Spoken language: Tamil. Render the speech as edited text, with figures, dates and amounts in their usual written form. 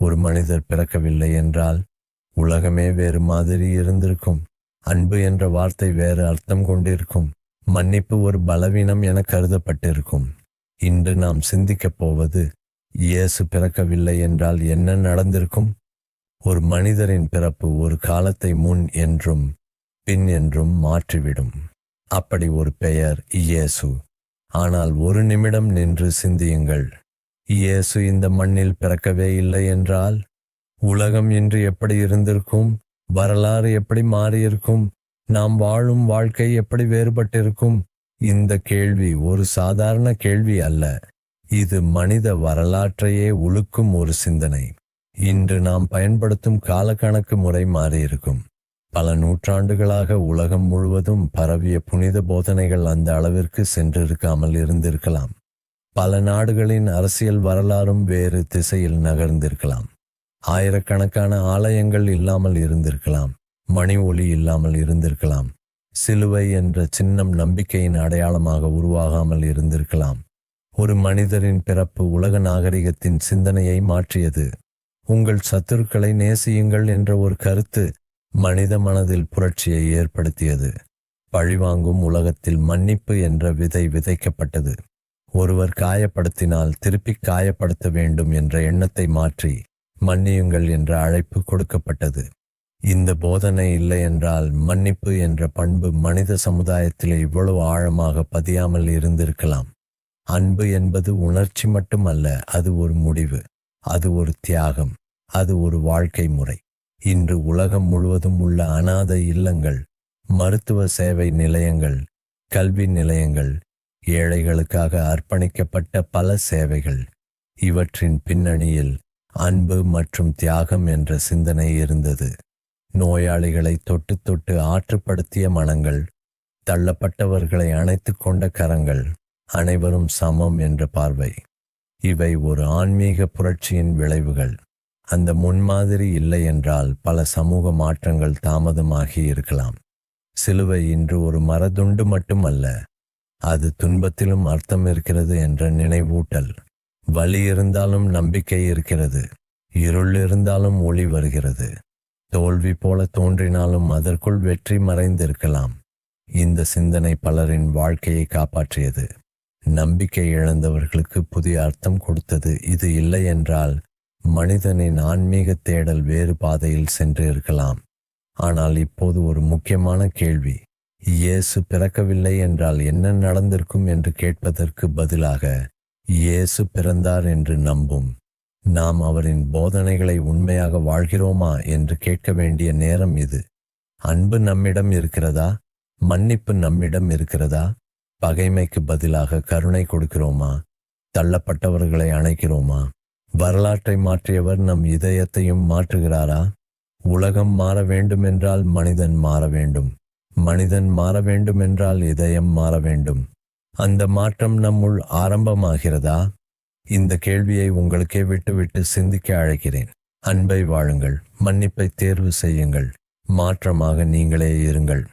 ஒரு மனிதர் பிறக்கவில்லை என்றால் உலகமே வேறு மாதிரி இருந்திருக்கும். அன்பு என்ற வார்த்தை வேறு அர்த்தம் கொண்டிருக்கும். மன்னிப்பு ஒரு பலவீனம் என கருதப்பட்டிருக்கும். இன்று நாம் சிந்திக்கப் போவது, இயேசு பிறக்கவில்லை என்றால் என்ன நடந்திருக்கும்? ஒரு மனிதரின் பிறப்பு ஒரு காலத்தை முன் என்றும் பின் என்றும் மாற்றிவிடும். அப்படி ஒரு பெயர் இயேசு. ஆனால் ஒரு நிமிடம் நின்று சிந்தியுங்கள். இயேசு இந்த மண்ணில் பிறக்கவே இல்லை என்றால் உலகம் இன்று எப்படி இருந்திருக்கும்? வரலாறு எப்படி மாறியிருக்கும்? நாம் வாழும் வாழ்க்கை எப்படி வேறுபட்டிருக்கும்? இந்த கேள்வி ஒரு சாதாரண கேள்வி அல்ல. இது மனித வரலாற்றையே உலுக்கும் ஒரு சிந்தனை. இன்று நாம் பயன்படுத்தும் காலக்கணக்கு முறை மாறியிருக்கும். பல நூற்றாண்டுகளாக உலகம் முழுவதும் பரவிய புனித போதனைகள் அந்த அளவிற்கு சென்றிருக்காமல் இருந்திருக்கலாம். பல நாடுகளின் அரசியல் வரலாறும் வேறு திசையில் நகர்ந்திருக்கலாம். ஆயிரக்கணக்கான ஆலயங்கள் இல்லாமல் இருந்திருக்கலாம். மணி ஒலி இல்லாமல் இருந்திருக்கலாம். சிலுவை என்ற சின்னம் நம்பிக்கையின் அடையாளமாக உருவாகாமல் இருந்திருக்கலாம். ஒரு மனிதரின் பிறப்பு உலக நாகரிகத்தின் சிந்தனையை மாற்றியது. உங்கள் சத்துருக்களை நேசியுங்கள் என்ற ஒரு கருத்து மனித மனதில் புரட்சியை ஏற்படுத்தியது. பழிவாங்கும் உலகத்தில் மன்னிப்பு என்ற விதை விதைக்கப்பட்டது. ஒருவர் காயப்படுத்தினால் திருப்பி காயப்படுத்த வேண்டும் என்ற எண்ணத்தை மாற்றி மன்னியுங்கள் என்ற அழைப்பு கொடுக்கப்பட்டது. இந்த போதனை இல்லை என்றால் மன்னிப்பு என்ற பண்பு மனித சமுதாயத்தில் இவ்வளவு ஆழமாக பதியாமல் இருந்திருக்கலாம். அன்பு என்பது உணர்ச்சி மட்டுமல்ல, அது ஒரு முடிவு, அது ஒரு தியாகம், அது ஒரு வாழ்க்கை முறை. இன்று உலகம் முழுவதும் உள்ள அனாதை இல்லங்கள், மருத்துவ சேவை நிலையங்கள், கல்வி நிலையங்கள், ஏழைகளுக்காக அர்ப்பணிக்கப்பட்ட பல சேவைகள், இவற்றின் பின்னணியில் அன்பு மற்றும் தியாகம் என்ற சிந்தனை இருந்தது. நோயாளிகளை தொட்டு தொட்டு ஆற்றுப்படுத்திய மனங்கள், தள்ளப்பட்டவர்களை அணைத்து கொண்ட கரங்கள், அனைவரும் சமம் என்ற பார்வை. இவை ஒரு ஆன்மீக புரட்சியின் விளைவுகள். அந்த முன்மாதிரி இல்லை என்றால் பல சமூக மாற்றங்கள் தாமதமாகி இருக்கலாம். சிலுவை இன்று ஒரு மரதுண்டு மட்டுமல்ல, அது துன்பத்திலும் அர்த்தம் இருக்கிறது என்ற நினைவூட்டல். வலி இருந்தாலும் நம்பிக்கை இருக்கிறது. இருள் இருந்தாலும் ஒளி வருகிறது. தோல்வி போல தோன்றினாலும் அதற்குள் வெற்றி மறைந்திருக்கலாம். இந்த சிந்தனை பலரின் வாழ்க்கையை காப்பாற்றியது. நம்பிக்கை இழந்தவர்களுக்கு புதிய அர்த்தம் கொடுத்தது. இது இல்லை என்றால் மனிதனின் ஆன்மீக தேடல் வேறு பாதையில் சென்று இருக்கலாம். ஆனால் இப்போது ஒரு முக்கியமான கேள்வி, இயேசு பிறக்கவில்லை என்றால் என்ன நடந்திருக்கும் என்று கேட்பதற்கு பதிலாக, இயேசு பிறந்தார் என்று நம்பும் நாம் அவரின் போதனைகளை உண்மையாக வாழ்கிறோமா என்று கேட்க வேண்டிய நேரம் இது. அன்பு நம்மிடம் இருக்கிறதா? மன்னிப்பு நம்மிடம் இருக்கிறதா? பகைமைக்கு பதிலாக கருணை கொடுக்கிறோமா? தள்ளப்பட்டவர்களை அணைக்கிறோமா? வரலாற்றை மாற்றியவர் நம் இதயத்தையும் மாற்றுகிறாரா? உலகம் மாற வேண்டுமென்றால் மனிதன் மாற வேண்டும். மனிதன் மாற வேண்டுமென்றால் இதயம் மாற வேண்டும். அந்த மாற்றம் நம்முள் ஆரம்பமாகிறதா? இந்த கேள்வியை உங்களுக்கே விட்டுவிட்டு சிந்திக்க அழைக்கிறேன். அன்பை வாழுங்கள், மன்னிப்பை தேர்வு செய்யுங்கள், மாற்றமாக நீங்களே இருங்கள்.